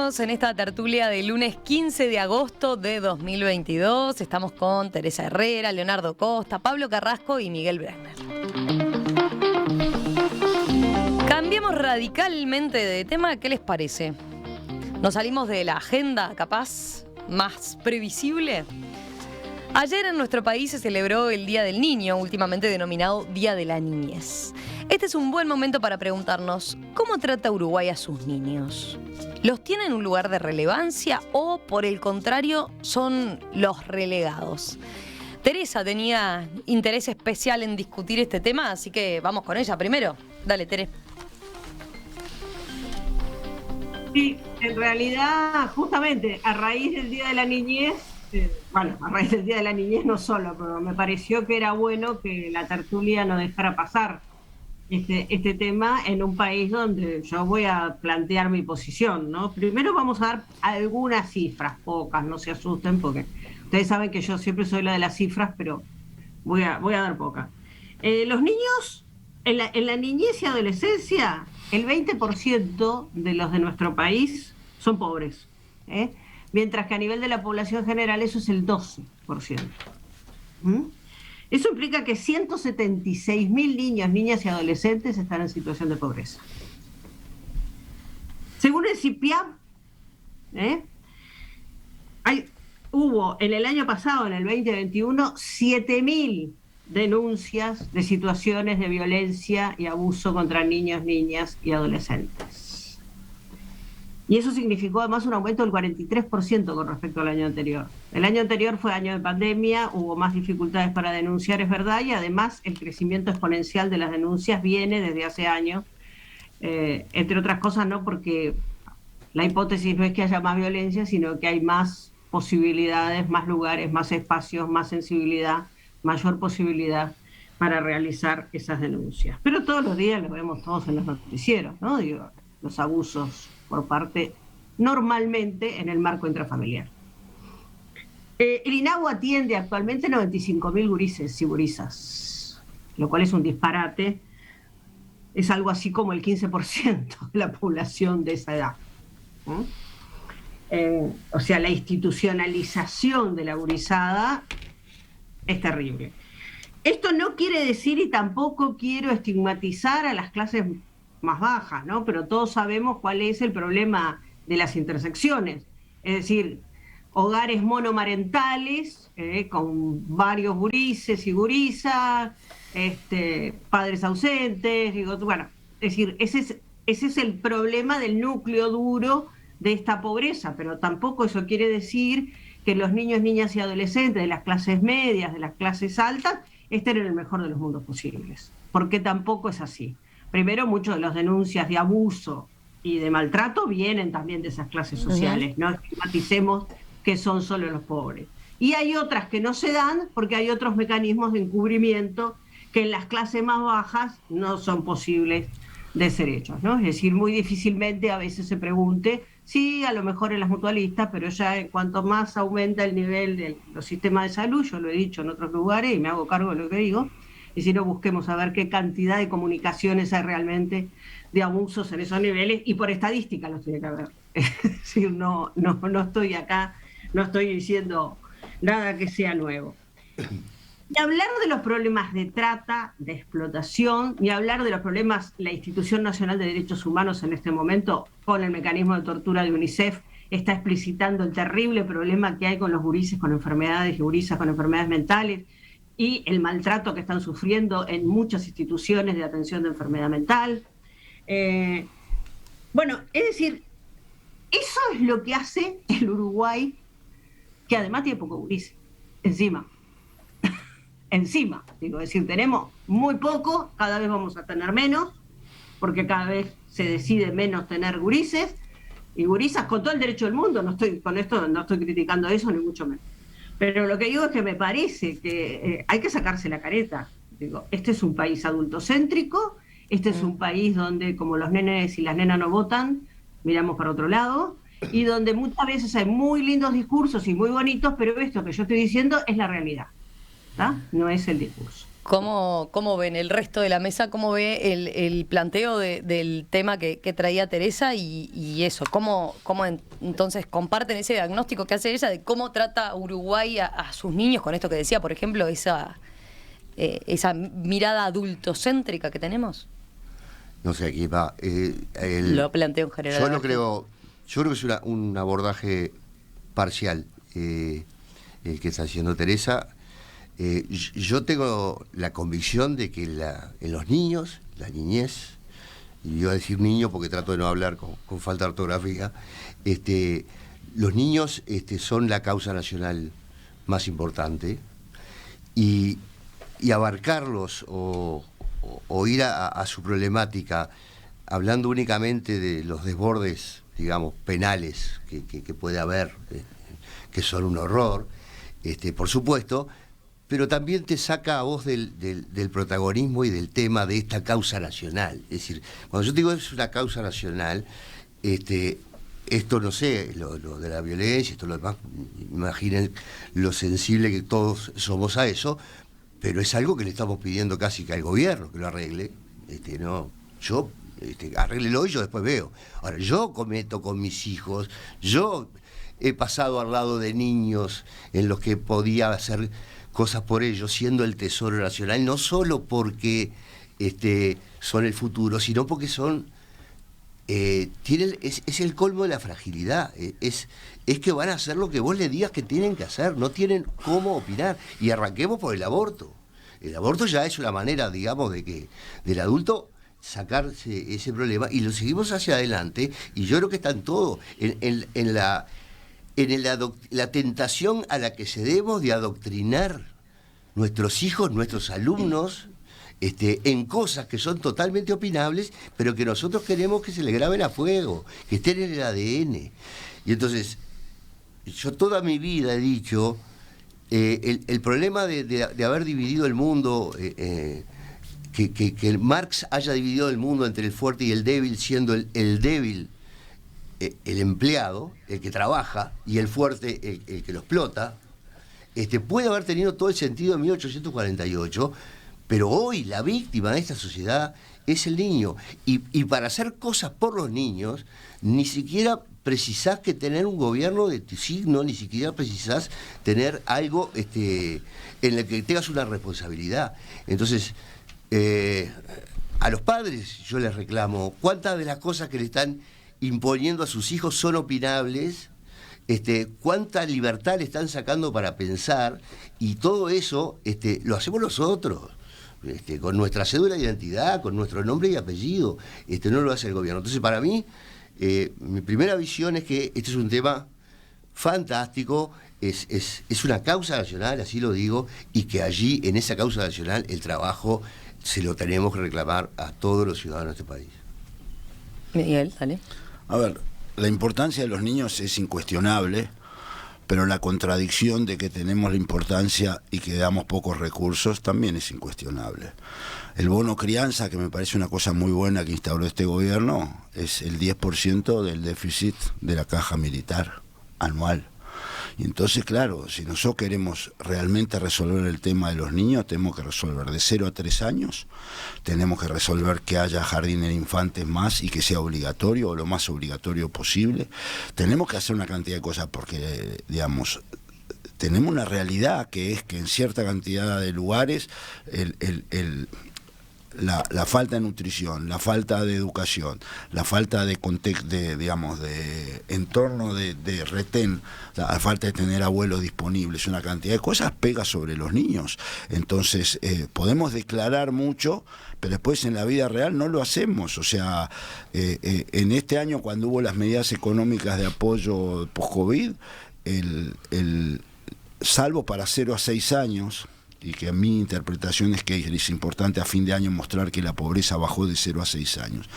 Seguimos en esta tertulia de lunes 15 de agosto de 2022. Estamos con Teresa Herrera, Leonardo Costa, Pablo Carrasco y Miguel Bresner. Cambiemos radicalmente de tema. ¿Qué les parece? ¿Nos salimos de la agenda, capaz, más previsible? Ayer en nuestro país se celebró el Día del Niño, últimamente denominado Día de la Niñez. Este es un buen momento para preguntarnos, ¿cómo trata Uruguay a sus niños? ¿Los tiene en un lugar de relevancia o, por el contrario, son los relegados? Teresa tenía interés especial en discutir este tema, así que vamos con ella primero. Dale, Tere. Sí, en realidad, justamente, a raíz del Día de la Niñez, a raíz del Día de la Niñez no solo, pero me pareció que era bueno que la tertulia no dejara pasar este tema en un país donde yo voy a plantear mi posición, ¿no? Primero vamos a dar algunas cifras, pocas, no se asusten, porque ustedes saben que yo siempre soy la de las cifras, pero voy a dar pocas. Los niños, en la niñez y adolescencia, el 20% de los de nuestro país son pobres, mientras que a nivel de la población general eso es el 12%. Eso implica que 176.000 niños, niñas y adolescentes están en situación de pobreza. Según el CIPIAP, hubo en el año pasado, en el 2021, 7.000 denuncias de situaciones de violencia y abuso contra niños, niñas y adolescentes. Y eso significó además un aumento del 43% con respecto al año anterior. El año anterior fue año de pandemia, hubo más dificultades para denunciar, es verdad, y además el crecimiento exponencial de las denuncias viene desde hace años, entre otras cosas, no porque la hipótesis no es que haya más violencia, sino que hay más posibilidades, más lugares, más espacios, más sensibilidad, mayor posibilidad para realizar esas denuncias. Pero todos los días lo vemos todos en los noticieros, ¿no? Digo, los abusos por parte, normalmente, en el marco intrafamiliar. El INAU atiende actualmente 95.000 gurises y gurisas, lo cual es un disparate. Es algo así como el 15% de la población de esa edad. O sea, la institucionalización de la gurizada es terrible. Esto no quiere decir, y tampoco quiero estigmatizar a las clases más bajas, ¿no? Pero todos sabemos cuál es el problema de las intersecciones. Es decir, hogares monomarentales, con varios gurises y gurisas, padres ausentes, bueno, es decir, ese es el problema del núcleo duro de esta pobreza, pero tampoco eso quiere decir que los niños, niñas y adolescentes de las clases medias, de las clases altas, estén en el mejor de los mundos posibles, porque tampoco es así. Primero, muchas de las denuncias de abuso y de maltrato vienen también de esas clases sociales, no estigmaticemos que son solo los pobres. Y hay otras que no se dan porque hay otros mecanismos de encubrimiento que en las clases más bajas no son posibles de ser hechos, ¿no? Es decir, muy difícilmente a veces se pregunte, sí, a lo mejor en las mutualistas, pero ya en cuanto más aumenta el nivel de los sistemas de salud, yo lo he dicho en otros lugares y me hago cargo de lo que digo, y si no, busquemos a ver qué cantidad de comunicaciones hay realmente de abusos en esos niveles, y por estadística los tiene que haber. Es decir, no estoy acá, no estoy diciendo nada que sea nuevo. Ni hablar de los problemas de trata, de explotación, ni hablar de los problemas, la Institución Nacional de Derechos Humanos en este momento, con el mecanismo de tortura de UNICEF, está explicitando el terrible problema que hay con los gurises con enfermedades y gurisas con enfermedades mentales, y el maltrato que están sufriendo en muchas instituciones de atención de enfermedad mental. Bueno, es decir, eso es lo que hace el Uruguay, que además tiene poco gurises, encima, digo, es decir, tenemos muy poco, cada vez vamos a tener menos, porque cada vez se decide menos tener gurises, y gurisas con todo el derecho del mundo, con esto no estoy criticando eso, ni mucho menos. Pero lo que digo es que me parece que hay que sacarse la careta. Digo, este es un país adultocéntrico, este es un país donde, como los nenes y las nenas no votan, miramos para otro lado, y donde muchas veces hay muy lindos discursos y muy bonitos, pero esto que yo estoy diciendo es la realidad, ¿tá? No es el discurso. ¿Cómo ven el resto de la mesa? ¿Cómo ve el planteo del tema que traía Teresa y eso? ¿Cómo entonces comparten ese diagnóstico que hace ella de cómo trata Uruguay a sus niños con esto que decía, por ejemplo, esa mirada adultocéntrica que tenemos? No sé, aquí va. Lo planteo en general. Yo creo que es un abordaje parcial el que está haciendo Teresa. Yo tengo la convicción de que en los niños, la niñez, y yo voy a decir niño porque trato de no hablar con falta de ortografía, los niños son la causa nacional más importante y abarcarlos o ir a su problemática hablando únicamente de los desbordes, digamos, penales que puede haber, que son un horror, por supuesto, pero también te saca a vos del protagonismo y del tema de esta causa nacional. Es decir, cuando yo digo es una causa nacional, esto no sé, lo de la violencia, esto lo demás, imaginen lo sensible que todos somos a eso, pero es algo que le estamos pidiendo casi que al gobierno que lo arregle. Arréglelo y yo después veo. Ahora, yo cometo con mis hijos, yo he pasado al lado de niños en los que podía hacer cosas por ellos, siendo el tesoro nacional, no solo porque son el futuro, sino porque son es el colmo de la fragilidad, es que van a hacer lo que vos le digas que tienen que hacer, no tienen cómo opinar. Y arranquemos por el aborto. El aborto ya es una manera, digamos, de que del adulto sacarse ese problema y lo seguimos hacia adelante, y yo creo que están todos en la tentación a la que cedemos de adoctrinar nuestros hijos, nuestros alumnos, en cosas que son totalmente opinables, pero que nosotros queremos que se le graben a fuego, que estén en el ADN. Y entonces, yo toda mi vida he dicho, el problema de haber dividido el mundo, que Marx haya dividido el mundo entre el fuerte y el débil, siendo el débil el empleado, el que trabaja, y el fuerte el que lo explota, puede haber tenido todo el sentido en 1848, pero hoy la víctima de esta sociedad es el niño. Y para hacer cosas por los niños, ni siquiera precisás que tener un gobierno de tu signo, ni siquiera precisás tener algo en el que tengas una responsabilidad. Entonces, a los padres yo les reclamo, ¿cuántas de las cosas que le están imponiendo a sus hijos son opinables? ¿Cuánta libertad le están sacando para pensar? Y todo eso lo hacemos nosotros, con nuestra cédula de identidad, con nuestro nombre y apellido, no lo hace el gobierno. Entonces, para mí, mi primera visión es que este es un tema fantástico, es una causa nacional, así lo digo, y que allí, en esa causa nacional, el trabajo se lo tenemos que reclamar a todos los ciudadanos de este país. Miguel, dale. A ver, la importancia de los niños es incuestionable, pero la contradicción de que tenemos la importancia y que damos pocos recursos también es incuestionable. El bono crianza, que me parece una cosa muy buena que instauró este gobierno, es el 10% del déficit de la caja militar anual. Y entonces, claro, si nosotros queremos realmente resolver el tema de los niños, tenemos que resolver de 0 a 3 años, tenemos que resolver que haya jardines de infantes más y que sea obligatorio o lo más obligatorio posible. Tenemos que hacer una cantidad de cosas porque, digamos, tenemos una realidad que es que en cierta cantidad de lugares la falta de nutrición, la falta de educación, la falta de contexto, de entorno de retén, la falta de tener abuelos disponibles, una cantidad de cosas pega sobre los niños. Entonces, podemos declarar mucho, pero después en la vida real no lo hacemos. O sea, en este año, cuando hubo las medidas económicas de apoyo post-COVID, salvo para 0 a 6 años, y que mi interpretación es que es importante a fin de año mostrar que la pobreza bajó de 0 a 6 años.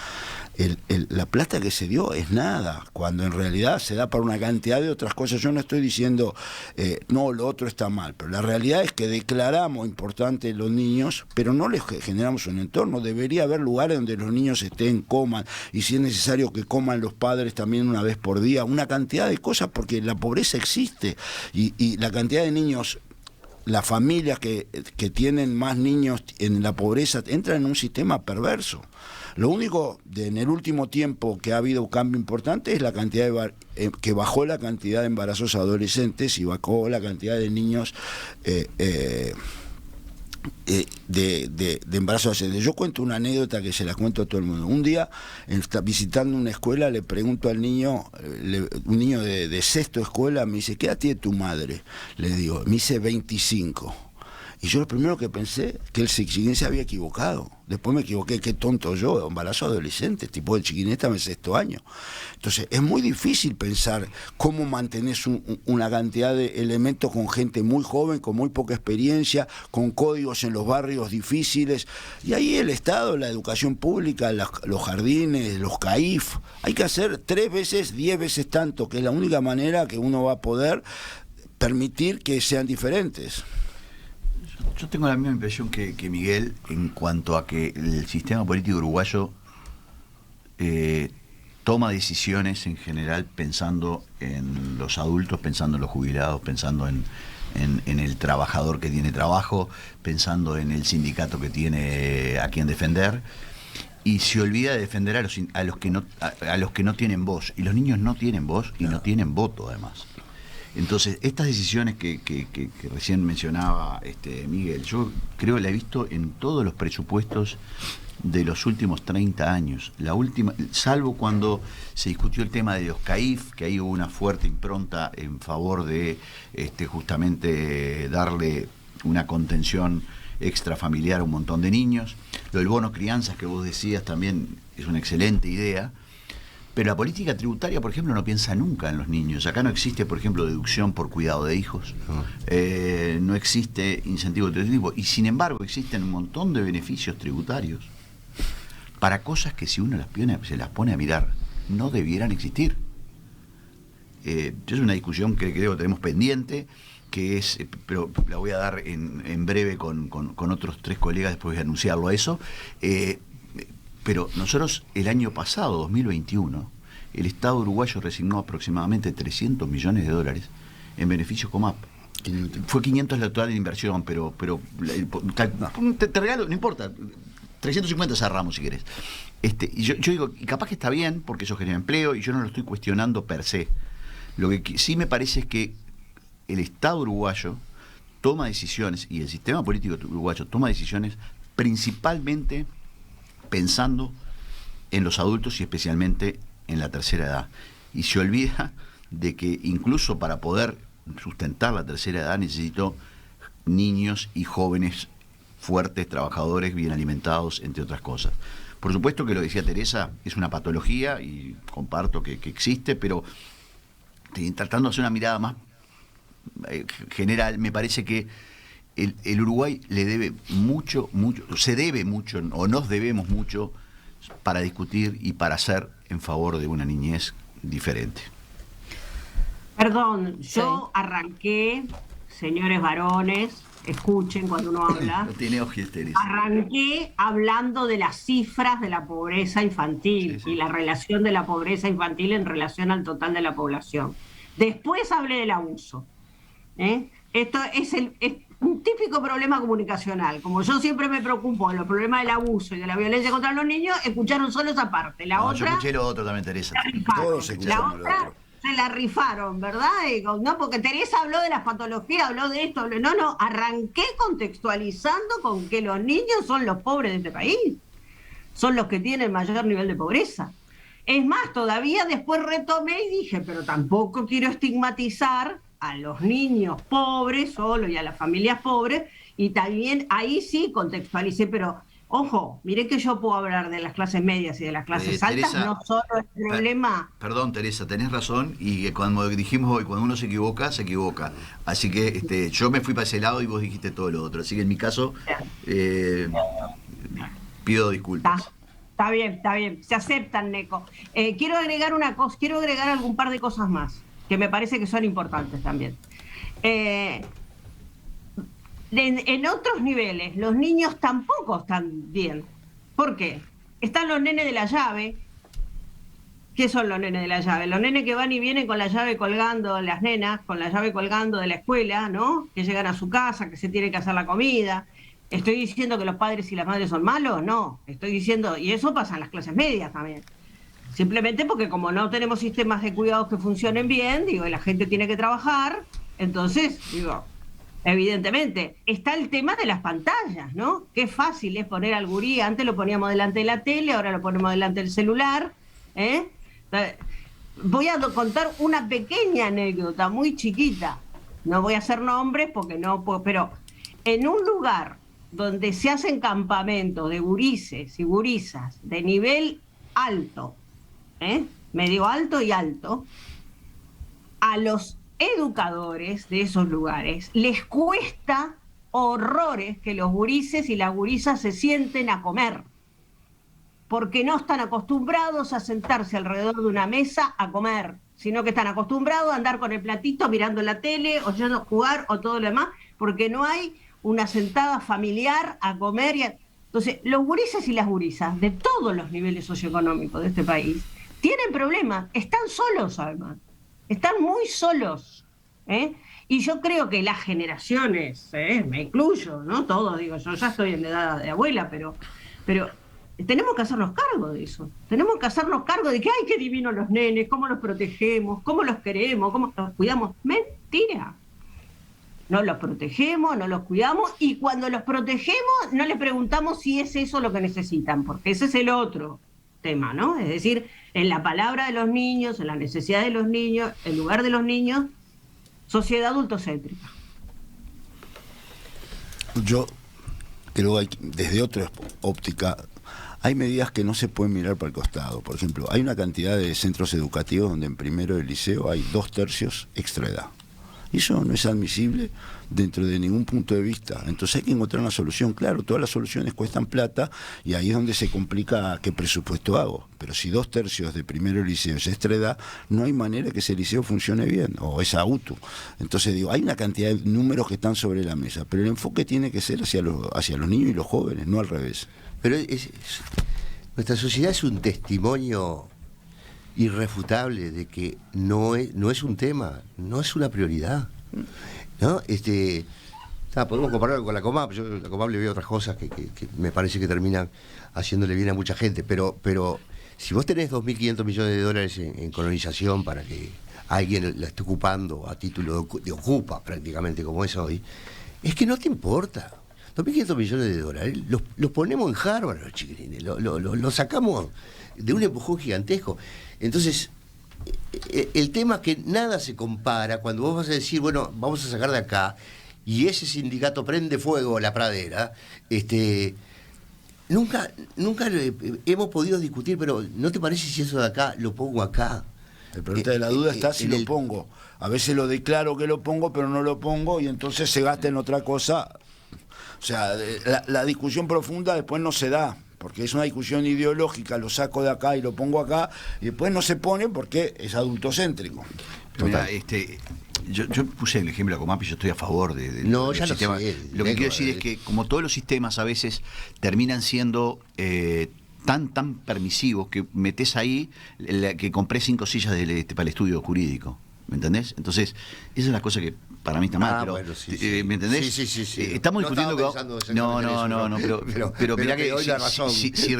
La plata que se dio es nada, cuando en realidad se da para una cantidad de otras cosas. Yo no estoy diciendo, no, lo otro está mal, pero la realidad es que declaramos importante los niños, pero no les generamos un entorno. Debería haber lugares donde los niños estén, coman, y si es necesario que coman los padres también una vez por día, una cantidad de cosas, porque la pobreza existe, y la cantidad de niños las familias que tienen más niños en la pobreza entran en un sistema perverso. Lo único en el último tiempo que ha habido un cambio importante es la cantidad que bajó la cantidad de embarazos adolescentes y bajó la cantidad de niños de embarazos adolescentes. Yo cuento una anécdota que se la cuento a todo el mundo. Un día, visitando una escuela, le pregunto al niño, un niño de sexto escuela, me dice, ¿qué edad tiene tu madre? Le digo, me dice 25. Y yo lo primero que pensé, que el chiquinín se había equivocado. Después me equivoqué, qué tonto yo, embarazo adolescente, tipo el chiquinín estaba en sexto año. Entonces, es muy difícil pensar cómo mantenés una cantidad de elementos con gente muy joven, con muy poca experiencia, con códigos en los barrios difíciles. Y ahí el Estado, la educación pública, los jardines, los CAIF, hay que hacer 3 veces, 10 veces tanto, que es la única manera que uno va a poder permitir que sean diferentes. Yo tengo la misma impresión que Miguel en cuanto a que el sistema político uruguayo toma decisiones en general pensando en los adultos, pensando en los jubilados, pensando en el trabajador que tiene trabajo, pensando en el sindicato que tiene a quien defender, y se olvida de defender a los que no tienen voz. Y los niños no tienen voz y no tienen voto, además. Entonces, estas decisiones que recién mencionaba Miguel, yo creo que la he visto en todos los presupuestos de los últimos 30 años. La última, salvo cuando se discutió el tema de los CAIF, que ahí hubo una fuerte impronta en favor de justamente darle una contención extrafamiliar a un montón de niños. Lo del bono crianzas que vos decías también es una excelente idea. Pero la política tributaria, por ejemplo, no piensa nunca en los niños. Acá no existe, por ejemplo, deducción por cuidado de hijos. No existe incentivo de todo tipo. Y sin embargo existen un montón de beneficios tributarios para cosas que si uno se las pone a mirar no debieran existir. Es una discusión que creo que tenemos pendiente, pero la voy a dar en breve con otros 3 colegas, después de anunciarlo a eso. Pero nosotros el año pasado, 2021, el Estado uruguayo resignó aproximadamente $300 millones en beneficios COMAP. Fue 500 la total de inversión, pero te regalo, no importa, 350 cerramos si querés. Y yo digo, y capaz que está bien, porque eso genera empleo, y yo no lo estoy cuestionando per se. Lo que sí me parece es que el Estado uruguayo toma decisiones, y el sistema político uruguayo toma decisiones principalmente pensando en los adultos y especialmente en la tercera edad. Y se olvida de que incluso para poder sustentar la tercera edad necesito niños y jóvenes fuertes, trabajadores, bien alimentados, entre otras cosas. Por supuesto que lo que decía Teresa es una patología y comparto que existe, pero tratando de hacer una mirada más general, me parece que el Uruguay le debe mucho, se debe mucho, o nos debemos mucho para discutir y para hacer en favor de una niñez diferente. Perdón, yo arranqué, señores varones, escuchen cuando uno habla. No tiene ojos, Teresa. Arranqué hablando de las cifras de la pobreza infantil y la relación de la pobreza infantil en relación al total de la población. Después hablé del abuso. Esto es un típico problema comunicacional. Como yo siempre me preocupo de los problemas del abuso y de la violencia contra los niños, escucharon solo esa parte. Otra, yo escuché lo otro también, Teresa. Todos escuchamos lo otro. Se la rifaron, ¿verdad? No, porque Teresa habló de las patologías, habló de esto. No, arranqué contextualizando con que los niños son los pobres de este país. Son los que tienen mayor nivel de pobreza. Es más, todavía después retomé y dije, pero tampoco quiero estigmatizar a los niños pobres solo y a las familias pobres, y también ahí sí contextualicé, pero ojo, mire que yo puedo hablar de las clases medias y de las clases altas, Teresa, no solo el problema. Perdón, Teresa, tenés razón, y cuando dijimos hoy, cuando uno se equivoca, se equivoca. Así que yo me fui para ese lado y vos dijiste todo lo otro. Así que en mi caso, pido disculpas. Está bien, se aceptan, Neco. Quiero agregar algún par de cosas más, que me parece que son importantes también. En otros niveles, los niños tampoco están bien. ¿Por qué? Están los nenes de la llave, ¿Qué son los nenes de la llave? Los nenes que van y vienen con la llave colgando, las nenas con la llave colgando de la escuela, ¿no? Que llegan a su casa, que se tiene que hacer la comida. ¿Estoy diciendo que los padres y las madres son malos? No, estoy diciendo, y eso pasa en las clases medias también. Simplemente porque como no tenemos sistemas de cuidados que funcionen bien, digo, y la gente tiene que trabajar, entonces, digo, evidentemente, está el tema de las pantallas, ¿no? Qué fácil es poner al gurí, antes lo poníamos delante de la tele, ahora lo ponemos delante del celular, ¿eh? Voy a contar una pequeña anécdota, muy chiquita, no voy a hacer nombres porque no puedo, pero en un lugar donde se hacen campamentos de gurises y gurisas de nivel alto, medio alto y alto, a los educadores de esos lugares les cuesta horrores que los gurises y las gurisas se sienten a comer, porque no están acostumbrados a sentarse alrededor de una mesa a comer, sino que están acostumbrados a andar con el platito mirando la tele, oyendo jugar o todo lo demás, porque no hay una sentada familiar a comer. Entonces, los gurises y las gurisas de todos los niveles socioeconómicos de este país tienen problemas, están solos además, están muy solos, y yo creo que las generaciones, me incluyo, no todos, digo, yo ya estoy en edad de abuela, pero tenemos que hacernos cargo de eso, tenemos que hacernos cargo de que, ay, qué divinos los nenes, cómo los protegemos, cómo los queremos, cómo los cuidamos. Mentira. No los protegemos, no los cuidamos, y cuando los protegemos no les preguntamos si es eso lo que necesitan, porque ese es el otro tema, ¿no? Es decir, en la palabra de los niños, en la necesidad de los niños, en lugar de los niños, sociedad adultocéntrica. Yo creo que desde otra óptica hay medidas que no se pueden mirar para el costado. Por ejemplo, hay una cantidad de centros educativos donde en primero del liceo hay 2/3 extra edad. Y eso no es admisible dentro de ningún punto de vista. Entonces hay que encontrar una solución. Claro, todas las soluciones cuestan plata y ahí es donde se complica qué presupuesto hago. Pero si 2/3 de primero liceo es extra edad, no hay manera que ese liceo funcione bien, o esa UTU. Entonces digo, hay una cantidad de números que están sobre la mesa, pero el enfoque tiene que ser hacia los niños y los jóvenes, no al revés. Pero nuestra sociedad es un testimonio irrefutable de que no es un tema, no es una prioridad, ¿no? Podemos compararlo con la COMAP. Yo a la COMAP le veo otras cosas que me parece que terminan haciéndole bien a mucha gente, pero si vos tenés 2.500 millones de dólares en colonización para que alguien la esté ocupando a título de ocupa prácticamente como es hoy, es que no te importa. 2.500 millones de dólares los ponemos en Harvard, los chiquilines, los sacamos de un empujón gigantesco. Entonces, el tema es que nada se compara cuando vos vas a decir, bueno, vamos a sacar de acá, y ese sindicato prende fuego a la pradera. Nunca hemos podido discutir, pero ¿no te parece si eso de acá lo pongo acá? El pregunta de la duda está si lo pongo. A veces lo declaro que lo pongo, pero no lo pongo, y entonces se gasta en otra cosa. O sea, la discusión profunda después no se da, porque es una discusión ideológica, lo saco de acá y lo pongo acá, y después no se pone porque es adultocéntrico. Mira, yo puse el ejemplo de la COMAP y yo estoy a favor del sistema. Lo que quiero decir es que como todos los sistemas a veces terminan siendo tan permisivos que metés ahí que compré 5 sillas para el estudio jurídico. ¿Me entendés? Entonces, esa es la cosa que para mí está mal, pero bueno, sí. ¿Me entendés? Sí. Estamos discutiendo que no, pero mirá que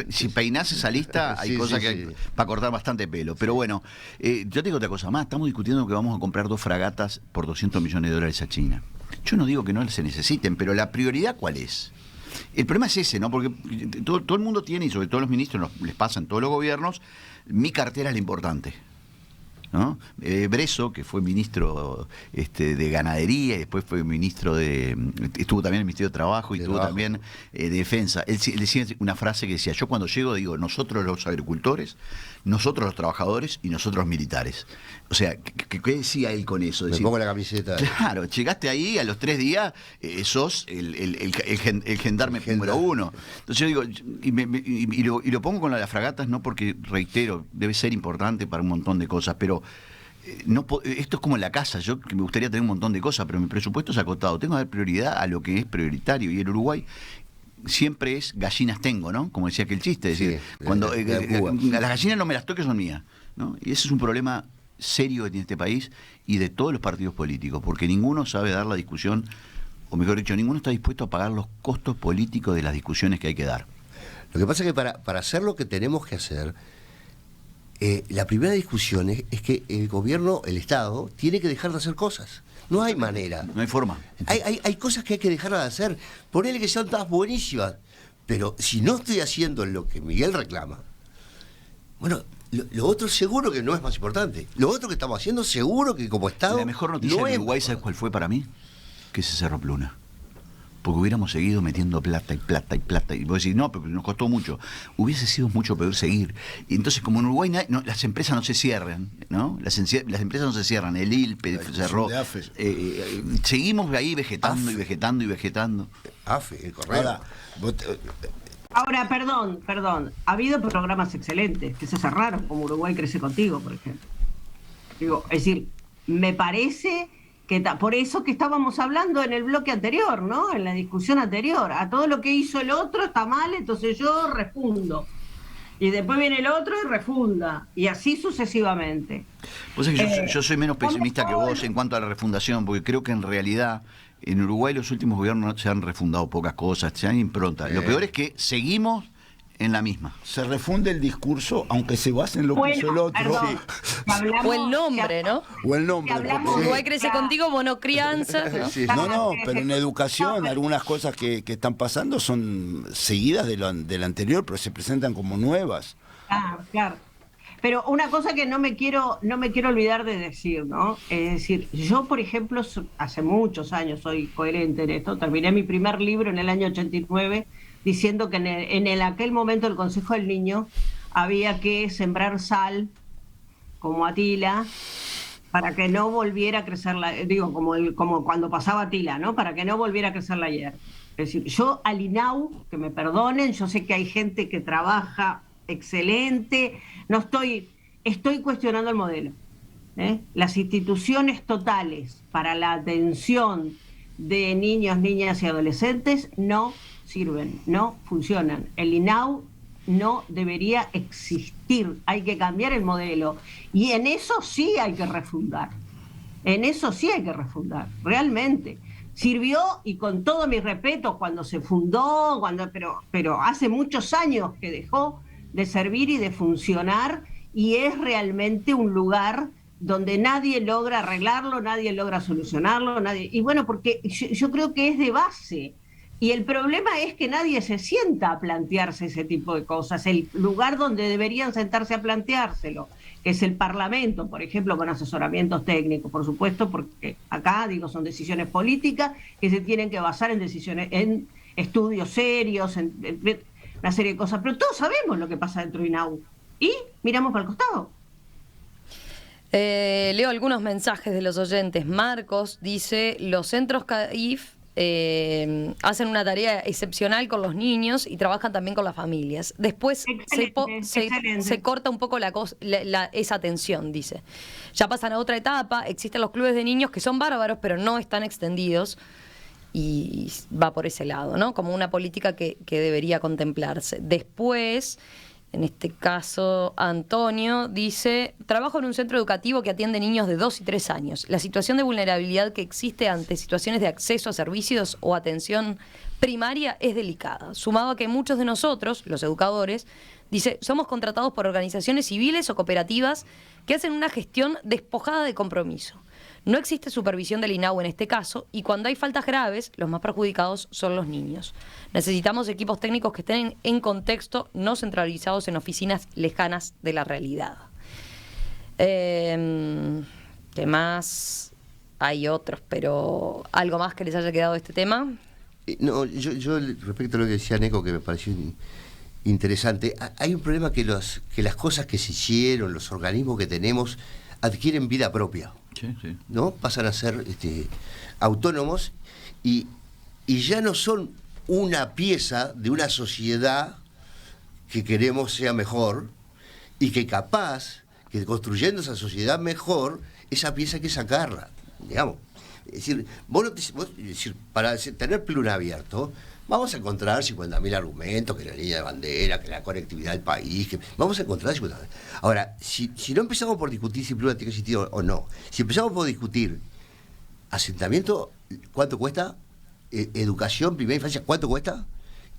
si peinás esa lista hay cosas que para cortar bastante pelo. Pero bueno, yo te digo otra cosa más, estamos discutiendo que vamos a comprar 2 fragatas por 200 millones de dólares a China. Yo no digo que no se necesiten, pero la prioridad ¿cuál es? El problema es ese, ¿no? Porque todo el mundo tiene, y sobre todo los ministros, les pasa en todos los gobiernos, mi cartera es la importante, ¿no? Bresso, que fue ministro de Ganadería y después fue ministro estuvo también en el Ministerio de Trabajo y estuvo también de Defensa. Él decía una frase que decía: yo cuando llego digo, nosotros los agricultores, nosotros los trabajadores y nosotros los militares. O sea, ¿qué decía él con eso? Me pongo la camiseta. Claro, llegaste ahí, a los 3 días sos el gendarme número 1. Entonces yo digo, y lo pongo con las fragatas no porque, reitero, debe ser importante para un montón de cosas, pero esto es como en la casa. Yo que me gustaría tener un montón de cosas, pero mi presupuesto es acotado. Tengo que dar prioridad a lo que es prioritario, y el Uruguay siempre es gallinas tengo, ¿no? Como decía aquel chiste, es decir, cuando las gallinas no me las toques, son mías. ¿no? Y ese es un problema serio que tiene este país y de todos los partidos políticos, porque ninguno sabe dar la discusión, o mejor dicho, ninguno está dispuesto a pagar los costos políticos de las discusiones que hay que dar. Lo que pasa es que para hacer lo que tenemos que hacer, la primera discusión es que el gobierno, el Estado, tiene que dejar de hacer cosas. No hay manera. No hay forma. Hay cosas que hay que dejar de hacer. Ponele que sean todas buenísimas. Pero si no estoy haciendo lo que Miguel reclama, bueno, lo otro seguro que no es más importante. Lo otro que estamos haciendo seguro que como Estado... La mejor noticia no de es... Uruguay, ¿sabes cuál fue para mí? Que se cerró Pluna. Porque hubiéramos seguido metiendo plata y plata y plata. Y vos decís, no, pero nos costó mucho. Hubiese sido mucho peor seguir. Y entonces, como en Uruguay las empresas no se cierran, ¿no? Las empresas no se cierran. El ILPE cerró. Seguimos ahí vegetando y vegetando y vegetando. AFE, el correo. Ahora, perdón. Ha habido programas excelentes que se cerraron, como Uruguay Crece Contigo, por ejemplo. Digo, es decir, me parece que por eso que estábamos hablando en el bloque anterior, ¿no? En la discusión anterior. A todo lo que hizo el otro está mal, entonces yo refundo. Y después viene el otro y refunda. Y así sucesivamente. Vos sabés que yo soy menos pesimista que vos en cuanto a la refundación, porque creo que en realidad en Uruguay los últimos gobiernos se han refundado pocas cosas, se han impronta. Lo peor es que seguimos en la misma. Se refunde el discurso, aunque se base en lo que hizo el otro. O el nombre, ¿no? O el nombre. Uruguay Crece Contigo, monocrianza, ¿no? Sí. No, pero en educación algunas cosas que están pasando son seguidas de la anterior, pero se presentan como nuevas. Claro. Pero una cosa que no me quiero olvidar de decir, ¿no? Es decir, yo, por ejemplo, hace muchos años soy coherente en esto. Terminé mi primer libro en el año 89 diciendo que en aquel momento el Consejo del Niño había que sembrar sal, como Atila, para que no volviera a crecer como cuando pasaba Atila, ¿no? Para que no volviera a crecer la hierba. Es decir, yo al INAU, que me perdonen, yo sé que hay gente que trabaja excelente, estoy cuestionando el modelo. Las instituciones totales para la atención de niños, niñas y adolescentes no sirven, no funcionan. El INAU no debería existir, hay que cambiar el modelo. Y en eso sí hay que refundar. Realmente. Sirvió, y con todo mi respeto, cuando se fundó, pero hace muchos años que dejó de servir y de funcionar, y es realmente un lugar donde nadie logra arreglarlo, nadie logra solucionarlo, y bueno, porque yo creo que es de base. Y el problema es que nadie se sienta a plantearse ese tipo de cosas. El lugar donde deberían sentarse a planteárselo, que es el Parlamento, por ejemplo, con asesoramientos técnicos, por supuesto, porque acá, son decisiones políticas que se tienen que basar en estudios serios, en una serie de cosas. Pero todos sabemos lo que pasa dentro de INAU. Y miramos para el costado. Leo algunos mensajes de los oyentes. Marcos dice, los centros CAIF hacen una tarea excepcional con los niños y trabajan también con las familias. Después se corta un poco esa tensión, dice. Ya pasan a otra etapa, existen los clubes de niños que son bárbaros, pero no están extendidos, y va por ese lado, ¿no? Como una política que debería contemplarse. Después, en este caso, Antonio dice, trabajo en un centro educativo que atiende niños de 2 y 3 años. La situación de vulnerabilidad que existe ante situaciones de acceso a servicios o atención primaria es delicada, sumado a que muchos de nosotros, los educadores, dice, somos contratados por organizaciones civiles o cooperativas que hacen una gestión despojada de compromiso. No existe supervisión del INAU en este caso, y cuando hay faltas graves, los más perjudicados son los niños. Necesitamos equipos técnicos que estén en contexto, no centralizados en oficinas lejanas de la realidad. ¿Qué más? Hay otros, pero ¿algo más que les haya quedado de este tema? No, yo respecto a lo que decía Neco, que me pareció interesante, hay un problema que las cosas que se hicieron, los organismos que tenemos, adquieren vida propia. Sí. ¿No? Pasan a ser autónomos y ya no son una pieza de una sociedad que queremos sea mejor, y que capaz que construyendo esa sociedad mejor, esa pieza hay que sacarla, digamos. Es decir, es decir, para tener Pluna abierto, vamos a encontrar 50.000 argumentos, que la línea de bandera, que la conectividad del país, que vamos a encontrar 50.000. Ahora, si no empezamos por discutir si Pluna tiene que existir o no, si empezamos por discutir asentamiento, ¿cuánto cuesta? Educación, primera infancia, ¿cuánto cuesta?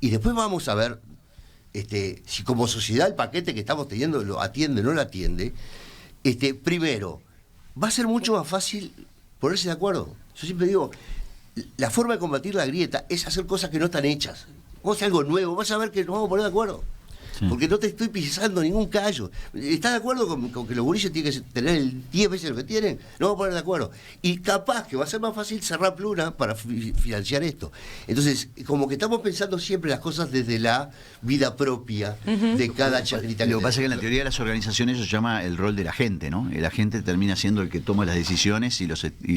Y después vamos a ver si como sociedad el paquete que estamos teniendo lo atiende o no lo atiende. Primero, va a ser mucho más fácil ponerse de acuerdo. Yo siempre digo, la forma de combatir la grieta es hacer cosas que no están hechas. Vamos a hacer algo nuevo, vas a ver que nos vamos a poner de acuerdo. Sí. Porque no te estoy pisando ningún callo. ¿Estás de acuerdo con que los gurises tienen que tener el 10 veces lo que tienen? No vamos a poner de acuerdo. Y capaz que va a ser más fácil cerrar Pluna para financiar esto. Entonces, como que estamos pensando siempre las cosas desde la vida propia de cada chacrita. Lo que pasa es que en la teoría de las organizaciones eso se llama el rol del agente, ¿no? El agente termina siendo el que toma las decisiones y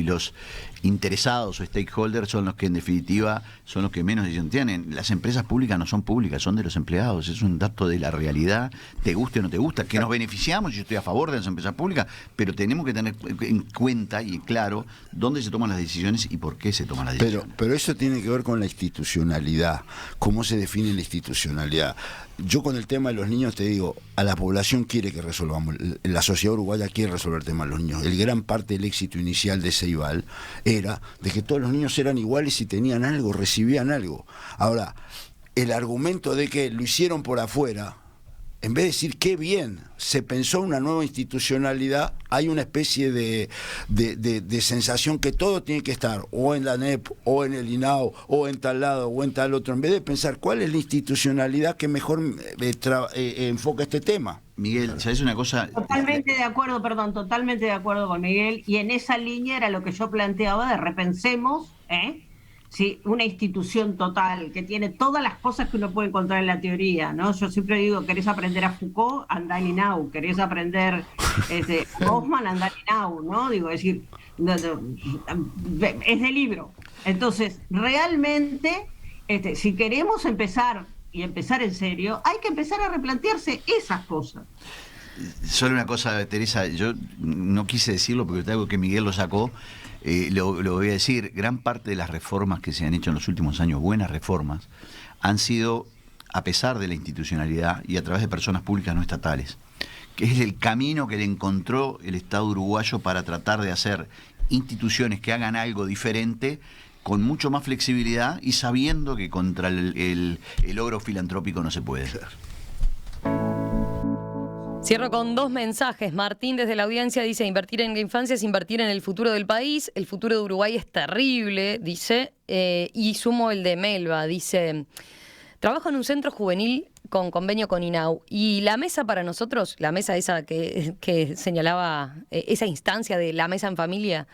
los interesados o stakeholders son los que en definitiva son los que menos decisión tienen. Las empresas públicas no son públicas, son de los empleados. Es un dato de la realidad, te guste o no te gusta, que nos beneficiamos, yo estoy a favor de las empresas públicas, pero tenemos que tener en cuenta y claro dónde se toman las decisiones y por qué se toman las decisiones. Pero eso tiene que ver con la institucionalidad, cómo se define la institucionalidad. Yo con el tema de los niños te digo, a la población quiere que resolvamos, la sociedad uruguaya quiere resolver el tema de los niños. El gran parte del éxito inicial de Ceibal era de que todos los niños eran iguales y tenían algo, recibían algo. Ahora, el argumento de que lo hicieron por afuera, en vez de decir qué bien, se pensó una nueva institucionalidad, hay una especie de sensación que todo tiene que estar o en la ANEP, o en el INAO, o en tal lado, o en tal otro, en vez de pensar cuál es la institucionalidad que mejor enfoca este tema. Miguel, ¿sabes una cosa? Totalmente de acuerdo con Miguel, y en esa línea era lo que yo planteaba de repensemos, ¿sí? Una institución total que tiene todas las cosas que uno puede encontrar en la teoría, ¿no? Yo siempre digo, querés aprender a Foucault, andá en INAU, querés aprender Hoffman, andá en INAU, ¿no? Digo, es decir, es de libro. Entonces, realmente, si queremos empezar en serio, hay que empezar a replantearse esas cosas. Solo una cosa, Teresa, yo no quise decirlo porque es algo que Miguel lo sacó. Lo voy a decir, gran parte de las reformas que se han hecho en los últimos años, buenas reformas, han sido a pesar de la institucionalidad y a través de personas públicas no estatales, que es el camino que le encontró el Estado uruguayo para tratar de hacer instituciones que hagan algo diferente, con mucho más flexibilidad y sabiendo que contra el logro filantrópico no se puede. Cierro con 2 mensajes. Martín desde la audiencia dice, invertir en la infancia es invertir en el futuro del país. El futuro de Uruguay es terrible, dice. Y sumo el de Melba, dice, trabajo en un centro juvenil con convenio con INAU. Y la mesa para nosotros, la mesa esa que señalaba, esa instancia de la mesa en familia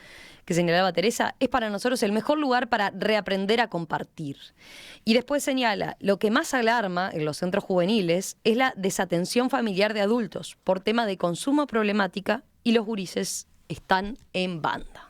que señalaba Teresa, es para nosotros el mejor lugar para reaprender a compartir. Y después señala, lo que más alarma en los centros juveniles es la desatención familiar de adultos por tema de consumo problemática y los gurises están en banda.